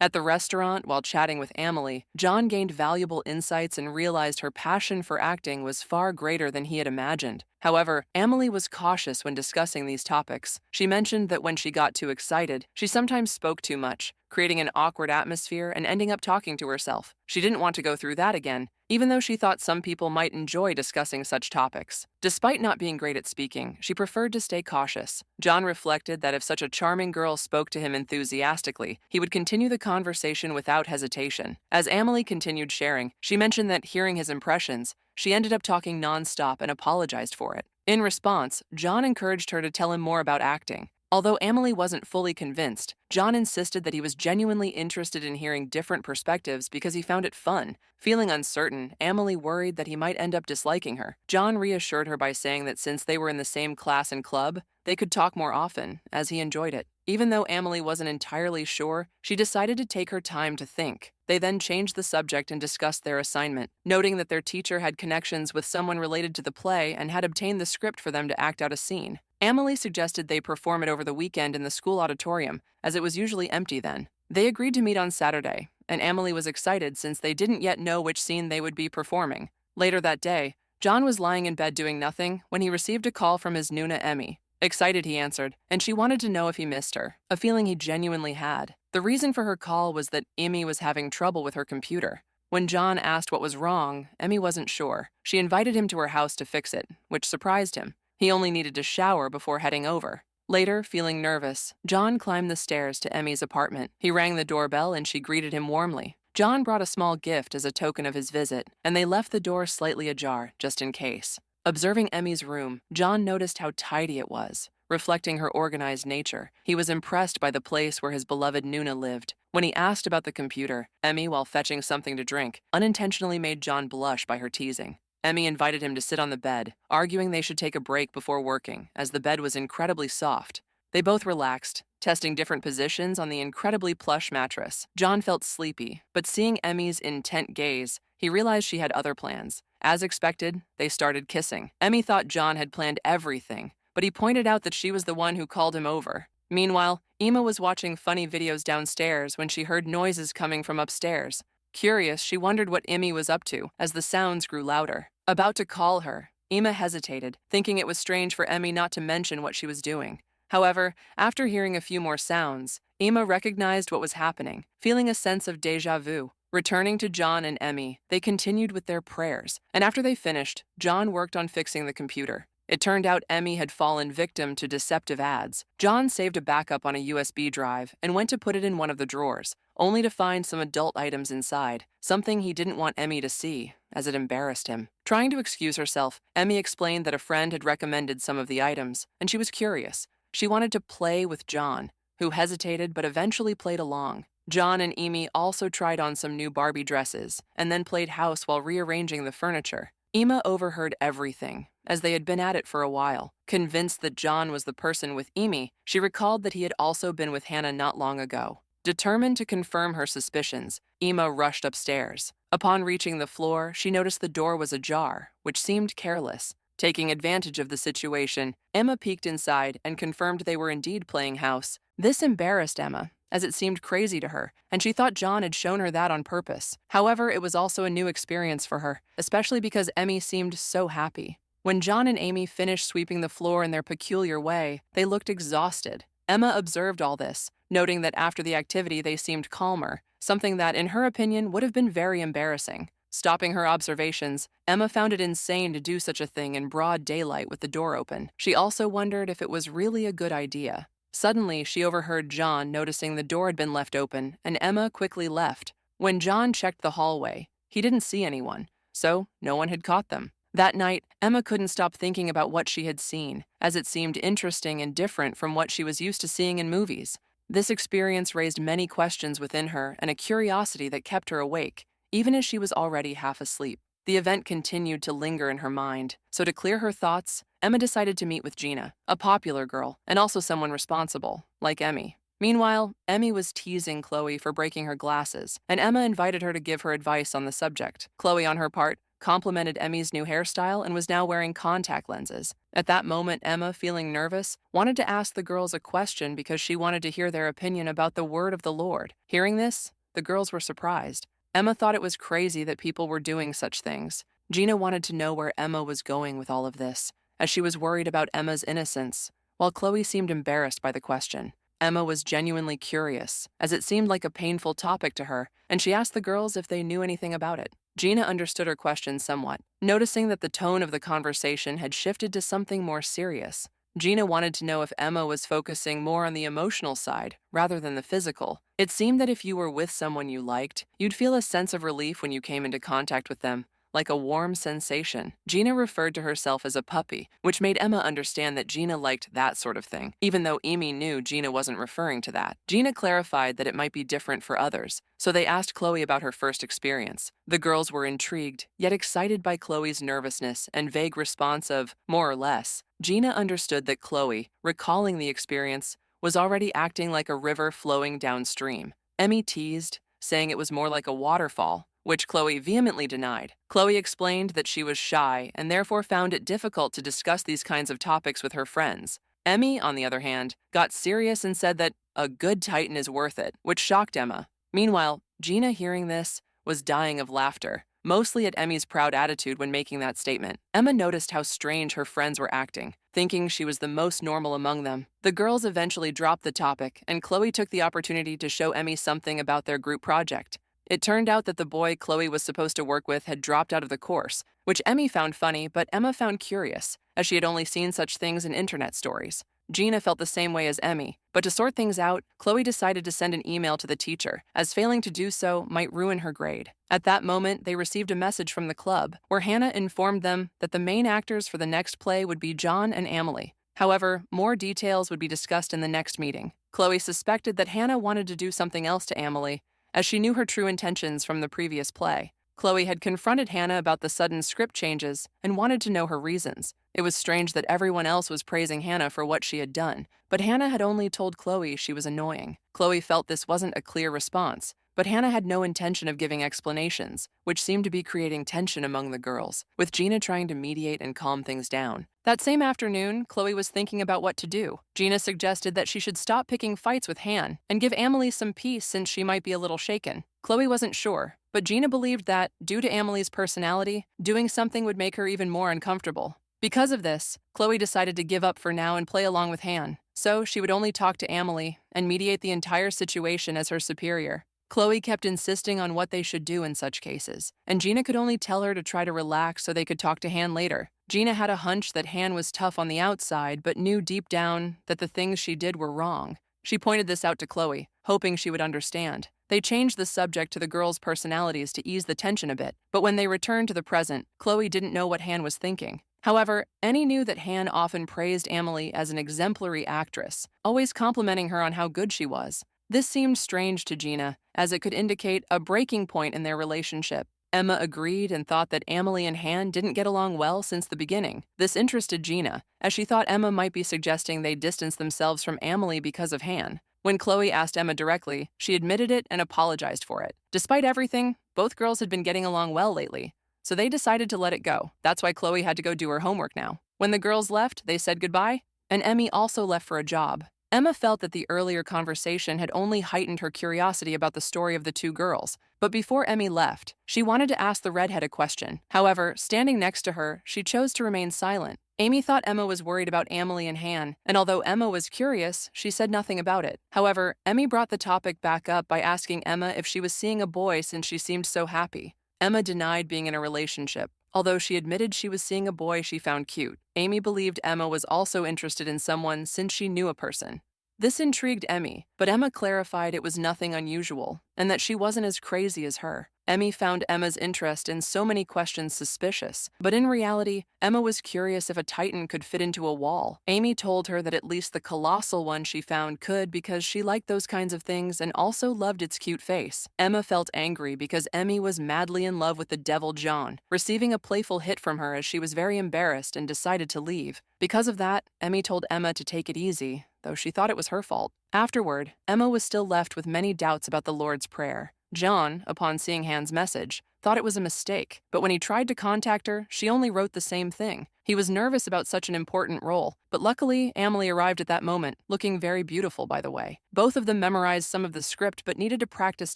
At the restaurant, while chatting with Emily, John gained valuable insights and realized her passion for acting was far greater than he had imagined. However, Emily was cautious when discussing these topics. She mentioned that when she got too excited, she sometimes spoke too much, creating an awkward atmosphere and ending up talking to herself. She didn't want to go through that again, even though she thought some people might enjoy discussing such topics. Despite not being great at speaking, she preferred to stay cautious. John reflected that if such a charming girl spoke to him enthusiastically, he would continue the conversation without hesitation. As Emily continued sharing, she mentioned that hearing his impressions, she ended up talking nonstop and apologized for it. In response, John encouraged her to tell him more about acting. Although Emily wasn't fully convinced, John insisted that he was genuinely interested in hearing different perspectives because he found it fun. Feeling uncertain, Emily worried that he might end up disliking her. John reassured her by saying that since they were in the same class and club, they could talk more often, as he enjoyed it. Even though Emily wasn't entirely sure, she decided to take her time to think. They then changed the subject and discussed their assignment, noting that their teacher had connections with someone related to the play and had obtained the script for them to act out a scene. Emily suggested they perform it over the weekend in the school auditorium, as it was usually empty then. They agreed to meet on Saturday, and Emily was excited since they didn't yet know which scene they would be performing. Later that day, John was lying in bed doing nothing when he received a call from his Nuna Emmy. Excited, he answered, and she wanted to know if he missed her, a feeling he genuinely had. The reason for her call was that Emmy was having trouble with her computer. When John asked what was wrong, Emmy wasn't sure. She invited him to her house to fix it, which surprised him. He only needed to shower before heading over. Later, feeling nervous, John climbed the stairs to Emmy's apartment. He rang the doorbell and she greeted him warmly. John brought a small gift as a token of his visit, and they left the door slightly ajar, just in case. Observing Emmy's room, John noticed how tidy it was, reflecting her organized nature. He was impressed by the place where his beloved Nuna lived. When he asked about the computer, Emmy, while fetching something to drink, unintentionally made John blush by her teasing. Emmy invited him to sit on the bed, arguing they should take a break before working, as the bed was incredibly soft. They both relaxed, testing different positions on the incredibly plush mattress. John felt sleepy, but seeing Emmy's intent gaze, he realized she had other plans. As expected, they started kissing. Emmy thought John had planned everything, but he pointed out that she was the one who called him over. Meanwhile, Emma was watching funny videos downstairs when she heard noises coming from upstairs. Curious, she wondered what Emmy was up to as the sounds grew louder. About to call her, Emma hesitated, thinking it was strange for Emmy not to mention what she was doing. However, after hearing a few more sounds, Emma recognized what was happening, feeling a sense of déjà vu. Returning to John and Emmy, they continued with their prayers, and after they finished, John worked on fixing the computer. It turned out Emmy had fallen victim to deceptive ads. John saved a backup on a USB drive and went to put it in one of the drawers, only to find some adult items inside, something he didn't want Emmy to see, as it embarrassed him. Trying to excuse herself, Emmy explained that a friend had recommended some of the items, and she was curious. She wanted to play with John, who hesitated but eventually played along. John and Emmy also tried on some new Barbie dresses, and then played house while rearranging the furniture. Emma overheard everything, as they had been at it for a while. Convinced that John was the person with Emmy, she recalled that he had also been with Hannah not long ago. Determined to confirm her suspicions, Emma rushed upstairs. Upon reaching the floor, she noticed the door was ajar, which seemed careless. Taking advantage of the situation, Emma peeked inside and confirmed they were indeed playing house. This embarrassed Emma, as it seemed crazy to her, and she thought John had shown her that on purpose. However, it was also a new experience for her, especially because Emmy seemed so happy. When John and Amy finished sweeping the floor in their peculiar way, they looked exhausted. Emma observed all this, noting that after the activity they seemed calmer, something that, in her opinion, would have been very embarrassing. Stopping her observations, Emma found it insane to do such a thing in broad daylight with the door open. She also wondered if it was really a good idea. Suddenly, she overheard John noticing the door had been left open, and Emma quickly left. When John checked the hallway, he didn't see anyone, so no one had caught them. That night, Emma couldn't stop thinking about what she had seen, as it seemed interesting and different from what she was used to seeing in movies. This experience raised many questions within her and a curiosity that kept her awake, even as she was already half asleep. The event continued to linger in her mind, so to clear her thoughts, Emma decided to meet with Gina, a popular girl, and also someone responsible, like Emmy. Meanwhile, Emmy was teasing Chloe for breaking her glasses, and Emma invited her to give her advice on the subject. Chloe, on her part, complimented Emmy's new hairstyle, and was now wearing contact lenses. At that moment, Emma, feeling nervous, wanted to ask the girls a question because she wanted to hear their opinion about the word of the Lord. Hearing this, the girls were surprised. Emma thought it was crazy that people were doing such things. Gina wanted to know where Emma was going with all of this, as she was worried about Emma's innocence, while Chloe seemed embarrassed by the question. Emma was genuinely curious, as it seemed like a painful topic to her, and she asked the girls if they knew anything about it. Gina understood her question somewhat, noticing that the tone of the conversation had shifted to something more serious. Gina wanted to know if Emma was focusing more on the emotional side rather than the physical. It seemed that if you were with someone you liked, you'd feel a sense of relief when you came into contact with them, like a warm sensation. Gina referred to herself as a puppy, which made Emma understand that Gina liked that sort of thing, even though Amy knew Gina wasn't referring to that. Gina clarified that it might be different for others, so they asked Chloe about her first experience. The girls were intrigued, yet excited by Chloe's nervousness and vague response of, more or less. Gina understood that Chloe, recalling the experience, was already acting like a river flowing downstream. Emmy teased, saying it was more like a waterfall, which Chloe vehemently denied. Chloe explained that she was shy and therefore found it difficult to discuss these kinds of topics with her friends. Emmy, on the other hand, got serious and said that a good Titan is worth it, which shocked Emma. Meanwhile, Gina, hearing this, was dying of laughter, mostly at Emmy's proud attitude when making that statement. Emma noticed how strange her friends were acting, thinking she was the most normal among them. The girls eventually dropped the topic, and Chloe took the opportunity to show Emmy something about their group project. It turned out that the boy Chloe was supposed to work with had dropped out of the course, which Emmy found funny, but Emma found curious, as she had only seen such things in internet stories. Gina felt the same way as Emmy, but to sort things out, Chloe decided to send an email to the teacher, as failing to do so might ruin her grade. At that moment, they received a message from the club, where Hannah informed them that the main actors for the next play would be John and Amelie. However, more details would be discussed in the next meeting. Chloe suspected that Hannah wanted to do something else to Amelie, as she knew her true intentions from the previous play. Chloe had confronted Hannah about the sudden script changes and wanted to know her reasons. It was strange that everyone else was praising Hannah for what she had done, but Hannah had only told Chloe she was annoying. Chloe felt this wasn't a clear response, but Hannah had no intention of giving explanations, which seemed to be creating tension among the girls, with Gina trying to mediate and calm things down. That same afternoon, Chloe was thinking about what to do. Gina suggested that she should stop picking fights with Han and give Amelie some peace since she might be a little shaken. Chloe wasn't sure, but Gina believed that, due to Amelie's personality, doing something would make her even more uncomfortable. Because of this, Chloe decided to give up for now and play along with Han, so she would only talk to Amelie and mediate the entire situation as her superior. Chloe kept insisting on what they should do in such cases, and Gina could only tell her to try to relax so they could talk to Han later. Gina had a hunch that Han was tough on the outside, but knew deep down that the things she did were wrong. She pointed this out to Chloe, hoping she would understand. They changed the subject to the girls' personalities to ease the tension a bit, but when they returned to the present, Chloe didn't know what Han was thinking. However, Annie knew that Han often praised Amelie as an exemplary actress, always complimenting her on how good she was. This seemed strange to Gina, as it could indicate a breaking point in their relationship. Emma agreed and thought that Amelie and Han didn't get along well since the beginning. This interested Gina, as she thought Emma might be suggesting they distance themselves from Amelie because of Han. When Chloe asked Emma directly, she admitted it and apologized for it. Despite everything, both girls had been getting along well lately, so they decided to let it go. That's why Chloe had to go do her homework now. When the girls left, they said goodbye, and Emmy also left for a job. Emma felt that the earlier conversation had only heightened her curiosity about the story of the two girls, but before Emmy left, she wanted to ask the redhead a question. However, standing next to her, she chose to remain silent. Amy thought Emma was worried about Amelie and Han, and although Emma was curious, she said nothing about it. However, Emmy brought the topic back up by asking Emma if she was seeing a boy since she seemed so happy. Emma denied being in a relationship, although she admitted she was seeing a boy she found cute. Amy believed Emma was also interested in someone since she knew a person. This intrigued Emmy, but Emma clarified it was nothing unusual, and that she wasn't as crazy as her. Emmy found Emma's interest in so many questions suspicious, but in reality, Emma was curious if a Titan could fit into a wall. Amy told her that at least the colossal one she found could because she liked those kinds of things and also loved its cute face. Emma felt angry because Emmy was madly in love with the devil John, receiving a playful hit from her as she was very embarrassed and decided to leave. Because of that, Emmy told Emma to take it easy, though she thought it was her fault. Afterward, Emma was still left with many doubts about the Lord's Prayer. John, upon seeing Han's message, thought it was a mistake, but when he tried to contact her, she only wrote the same thing. He was nervous about such an important role, but luckily, Emily arrived at that moment, looking very beautiful, by the way. Both of them memorized some of the script but needed to practice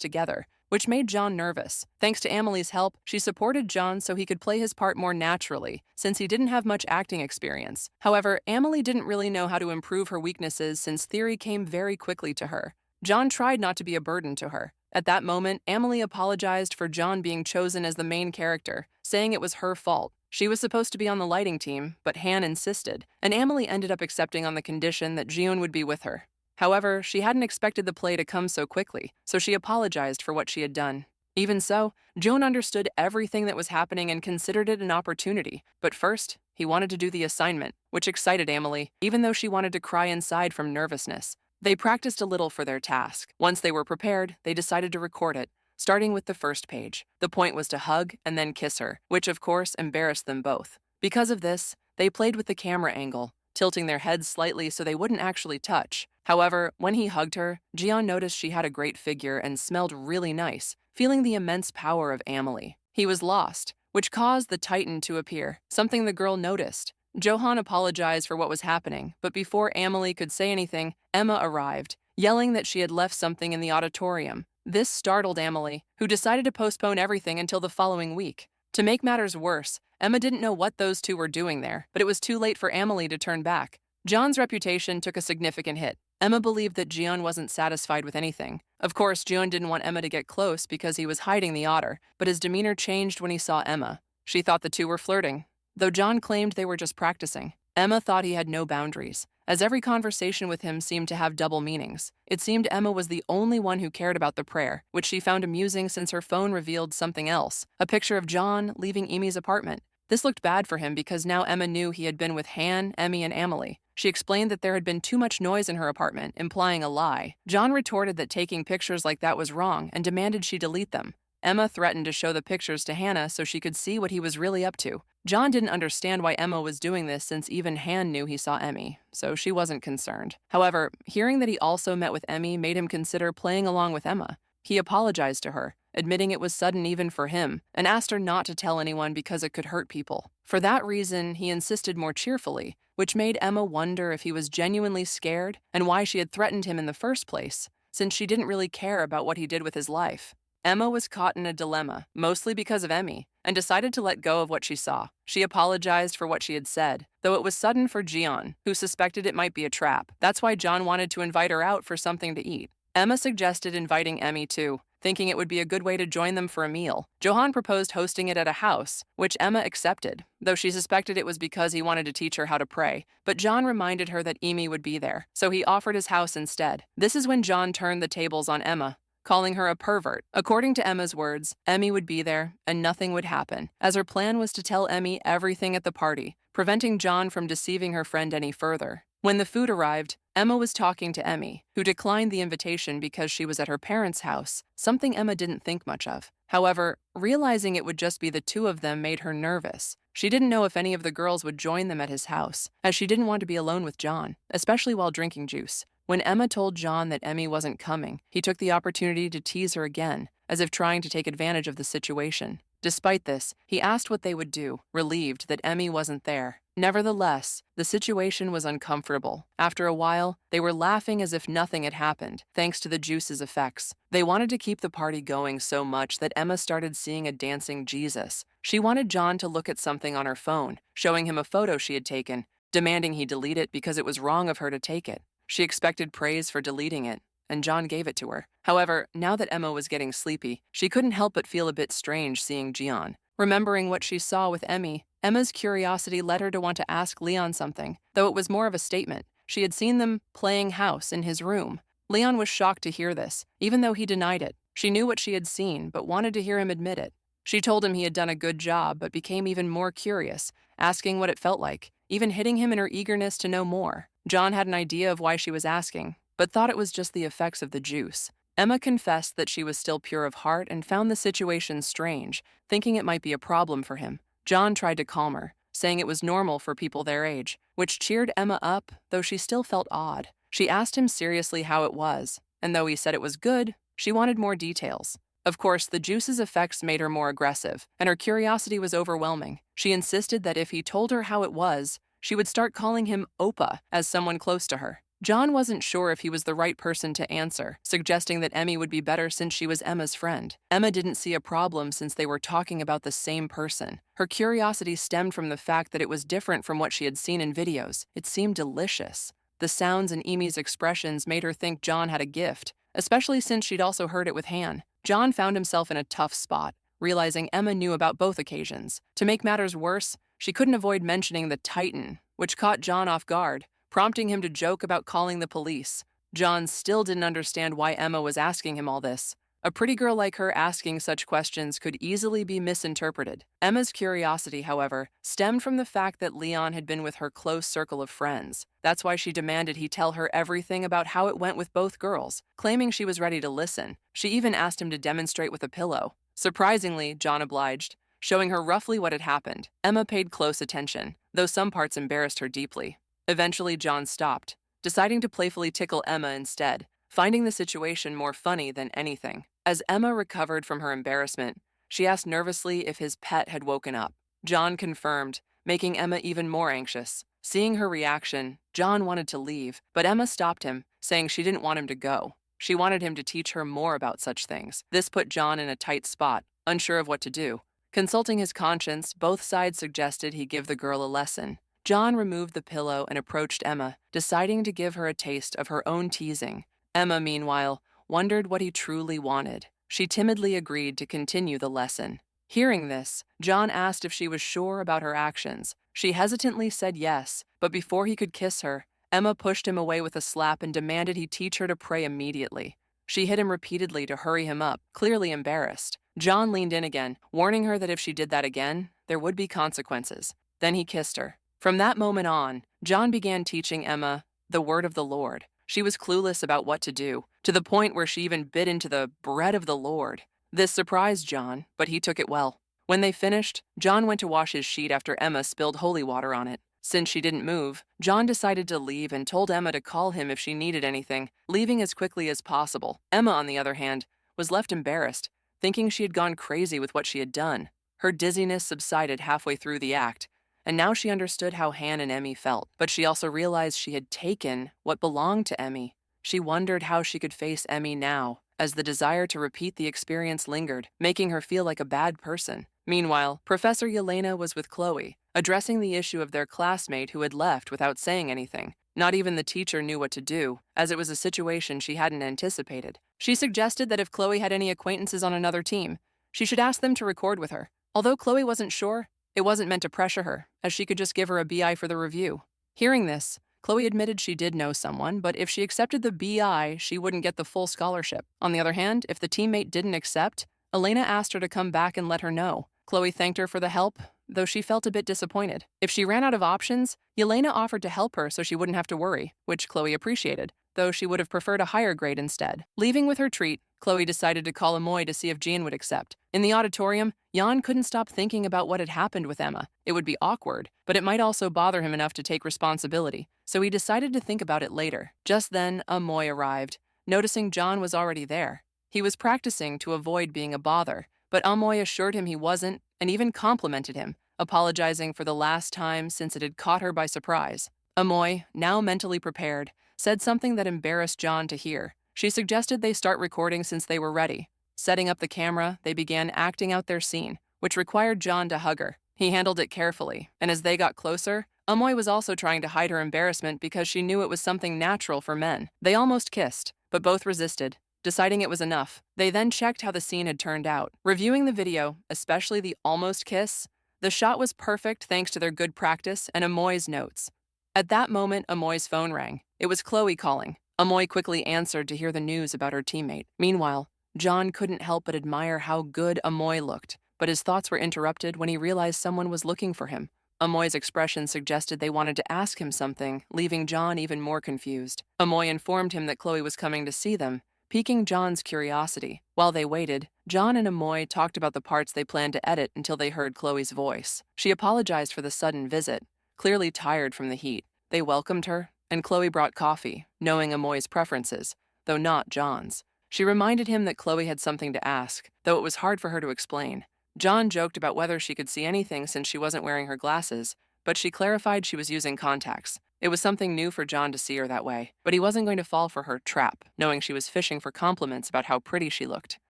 together, which made John nervous. Thanks to Emily's help, she supported John so he could play his part more naturally, since he didn't have much acting experience. However, Emily didn't really know how to improve her weaknesses since theory came very quickly to her. John tried not to be a burden to her. At that moment, Emily apologized for John being chosen as the main character, saying it was her fault. She was supposed to be on the lighting team, but Han insisted, and Emily ended up accepting on the condition that Jeon would be with her. However, she hadn't expected the play to come so quickly, so she apologized for what she had done. Even so, Jeon understood everything that was happening and considered it an opportunity. But first, he wanted to do the assignment, which excited Emily, even though she wanted to cry inside from nervousness. They practiced a little for their task. Once they were prepared, they decided to record it, starting with the first page. The point was to hug and then kiss her, which of course embarrassed them both. Because of this, they played with the camera angle, tilting their heads slightly so they wouldn't actually touch. However, when he hugged her, Jeon noticed she had a great figure and smelled really nice, feeling the immense power of Emily. He was lost, which caused the Titan to appear, something the girl noticed. Johan apologized for what was happening, but before Emily could say anything, Emma arrived, yelling that she had left something in the auditorium. This startled Emily, who decided to postpone everything until the following week. To make matters worse, Emma didn't know what those two were doing there, but it was too late for Emily to turn back. John's reputation took a significant hit. Emma believed that Jeon wasn't satisfied with anything. Of course, Jeon didn't want Emma to get close because he was hiding the otter, but his demeanor changed when he saw Emma. She thought the two were flirting, though John claimed they were just practicing. Emma thought he had no boundaries, as every conversation with him seemed to have double meanings. It seemed Emma was the only one who cared about the prayer, which she found amusing since her phone revealed something else, a picture of John leaving Amy's apartment. This looked bad for him because now Emma knew he had been with Han, Emmy, and Emily. She explained that there had been too much noise in her apartment, implying a lie. John retorted that taking pictures like that was wrong and demanded she delete them. Emma threatened to show the pictures to Hannah so she could see what he was really up to. John didn't understand why Emma was doing this since even Han knew he saw Emmy, so she wasn't concerned. However, hearing that he also met with Emmy made him consider playing along with Emma. He apologized to her, admitting it was sudden even for him, and asked her not to tell anyone because it could hurt people. For that reason, he insisted more cheerfully, which made Emma wonder if he was genuinely scared and why she had threatened him in the first place, since she didn't really care about what he did with his life. Emma was caught in a dilemma, mostly because of Emmy, and decided to let go of what she saw. She apologized for what she had said, though it was sudden for Jeon, who suspected it might be a trap. That's why John wanted to invite her out for something to eat. Emma suggested inviting Emmy too, thinking it would be a good way to join them for a meal. Johan proposed hosting it at a house, which Emma accepted, though she suspected it was because he wanted to teach her how to pray. But John reminded her that Emmy would be there, so he offered his house instead. This is when John turned the tables on Emma, calling her a pervert. According to Emma's words, Emmy would be there and nothing would happen, as her plan was to tell Emmy everything at the party, preventing John from deceiving her friend any further. When the food arrived, Emma was talking to Emmy, who declined the invitation because she was at her parents' house, something Emma didn't think much of. However, realizing it would just be the two of them made her nervous. She didn't know if any of the girls would join them at his house, as she didn't want to be alone with John, especially while drinking juice. When Emma told John that Emmy wasn't coming, he took the opportunity to tease her again, as if trying to take advantage of the situation. Despite this, he asked what they would do, relieved that Emmy wasn't there. Nevertheless, the situation was uncomfortable. After a while, they were laughing as if nothing had happened, thanks to the juice's effects. They wanted to keep the party going so much that Emma started seeing a dancing Jesus. She wanted John to look at something on her phone, showing him a photo she had taken, demanding he delete it because it was wrong of her to take it. She expected praise for deleting it, and John gave it to her. However, now that Emma was getting sleepy, she couldn't help but feel a bit strange seeing Jeon. Remembering what she saw with Emmy, Emma's curiosity led her to want to ask Leon something, though it was more of a statement. She had seen them playing house in his room. Leon was shocked to hear this, even though he denied it. She knew what she had seen, but wanted to hear him admit it. She told him he had done a good job, but became even more curious, asking what it felt like, even hitting him in her eagerness to know more. John had an idea of why she was asking, but thought it was just the effects of the juice. Emma confessed that she was still pure of heart and found the situation strange, thinking it might be a problem for him. John tried to calm her, saying it was normal for people their age, which cheered Emma up, though she still felt odd. She asked him seriously how it was, and though he said it was good, she wanted more details. Of course, the juice's effects made her more aggressive, and her curiosity was overwhelming. She insisted that if he told her how it was, she would start calling him Oppa as someone close to her. John wasn't sure if he was the right person to answer, suggesting that Emmy would be better since she was Emma's friend. Emma didn't see a problem since they were talking about the same person. Her curiosity stemmed from the fact that it was different from what she had seen in videos. It seemed delicious. The sounds and Emmy's expressions made her think John had a gift, especially since she'd also heard it with Han. John found himself in a tough spot, realizing Emma knew about both occasions. To make matters worse, she couldn't avoid mentioning the Titan, which caught John off guard, prompting him to joke about calling the police. John still didn't understand why Emma was asking him all this. A pretty girl like her asking such questions could easily be misinterpreted. Emma's curiosity, however, stemmed from the fact that Leon had been with her close circle of friends. That's why she demanded he tell her everything about how it went with both girls, claiming she was ready to listen. She even asked him to demonstrate with a pillow. Surprisingly, John obliged, showing her roughly what had happened. Emma paid close attention, though some parts embarrassed her deeply. Eventually, John stopped, deciding to playfully tickle Emma instead, finding the situation more funny than anything. As Emma recovered from her embarrassment, she asked nervously if his pet had woken up. John confirmed, making Emma even more anxious. Seeing her reaction, John wanted to leave, but Emma stopped him, saying she didn't want him to go. She wanted him to teach her more about such things. This put John in a tight spot, unsure of what to do. Consulting his conscience, both sides suggested he give the girl a lesson. John removed the pillow and approached Emma, deciding to give her a taste of her own teasing. Emma, meanwhile, wondered what he truly wanted. She timidly agreed to continue the lesson. Hearing this, John asked if she was sure about her actions. She hesitantly said yes, but before he could kiss her, Emma pushed him away with a slap and demanded he teach her to pray immediately. She hit him repeatedly to hurry him up, clearly embarrassed. John leaned in again, warning her that if she did that again, there would be consequences. Then he kissed her. From that moment on, John began teaching Emma the word of the Lord. She was clueless about what to do, to the point where she even bit into the bread of the Lord. This surprised John, but he took it well. When they finished, John went to wash his sheet after Emma spilled holy water on it. Since she didn't move, John decided to leave and told Emma to call him if she needed anything, leaving as quickly as possible. Emma, on the other hand, was left embarrassed, thinking she had gone crazy with what she had done. Her dizziness subsided halfway through the act, and now she understood how Han and Emmy felt, but she also realized she had taken what belonged to Emmy. She wondered how she could face Emmy now, as the desire to repeat the experience lingered, making her feel like a bad person. Meanwhile, Professor Yelena was with Chloe, addressing the issue of their classmate who had left without saying anything. Not even the teacher knew what to do, as it was a situation she hadn't anticipated. She suggested that if Chloe had any acquaintances on another team, she should ask them to record with her. Although Chloe wasn't sure, it wasn't meant to pressure her, as she could just give her a BI for the review. Hearing this, Chloe admitted she did know someone, but if she accepted the BI, she wouldn't get the full scholarship. On the other hand, if the teammate didn't accept, Elena asked her to come back and let her know. Chloe thanked her for the help, though she felt a bit disappointed. If she ran out of options, Yelena offered to help her so she wouldn't have to worry, which Chloe appreciated, though she would have preferred a higher grade instead. Leaving with her treat, Chloe decided to call Amoy to see if Jean would accept. In the auditorium, Jan couldn't stop thinking about what had happened with Emma. It would be awkward, but it might also bother him enough to take responsibility, so he decided to think about it later. Just then, Amoy arrived, noticing John was already there. He was practicing to avoid being a bother, but Amoy assured him he wasn't and even complimented him, apologizing for the last time since it had caught her by surprise. Amoy, now mentally prepared, said something that embarrassed John to hear. She suggested they start recording since they were ready. Setting up the camera, they began acting out their scene, which required John to hug her. He handled it carefully, and as they got closer, Amoy was also trying to hide her embarrassment because she knew it was something natural for men. They almost kissed, but both resisted, deciding it was enough. They then checked how the scene had turned out. Reviewing the video, especially the almost kiss, the shot was perfect thanks to their good practice and Amoy's notes. At that moment, Amoy's phone rang. It was Chloe calling. Amoy quickly answered to hear the news about her teammate. Meanwhile, John couldn't help but admire how good Amoy looked, but his thoughts were interrupted when he realized someone was looking for him. Amoy's expression suggested they wanted to ask him something, leaving John even more confused. Amoy informed him that Chloe was coming to see them, piquing John's curiosity. While they waited, John and Amoy talked about the parts they planned to edit until they heard Chloe's voice. She apologized for the sudden visit, clearly tired from the heat. They welcomed her, and Chloe brought coffee, knowing Amoy's preferences, though not John's. She reminded him that Chloe had something to ask, though it was hard for her to explain. John joked about whether she could see anything since she wasn't wearing her glasses, but she clarified she was using contacts. It was something new for John to see her that way, but he wasn't going to fall for her trap, knowing she was fishing for compliments about how pretty she looked.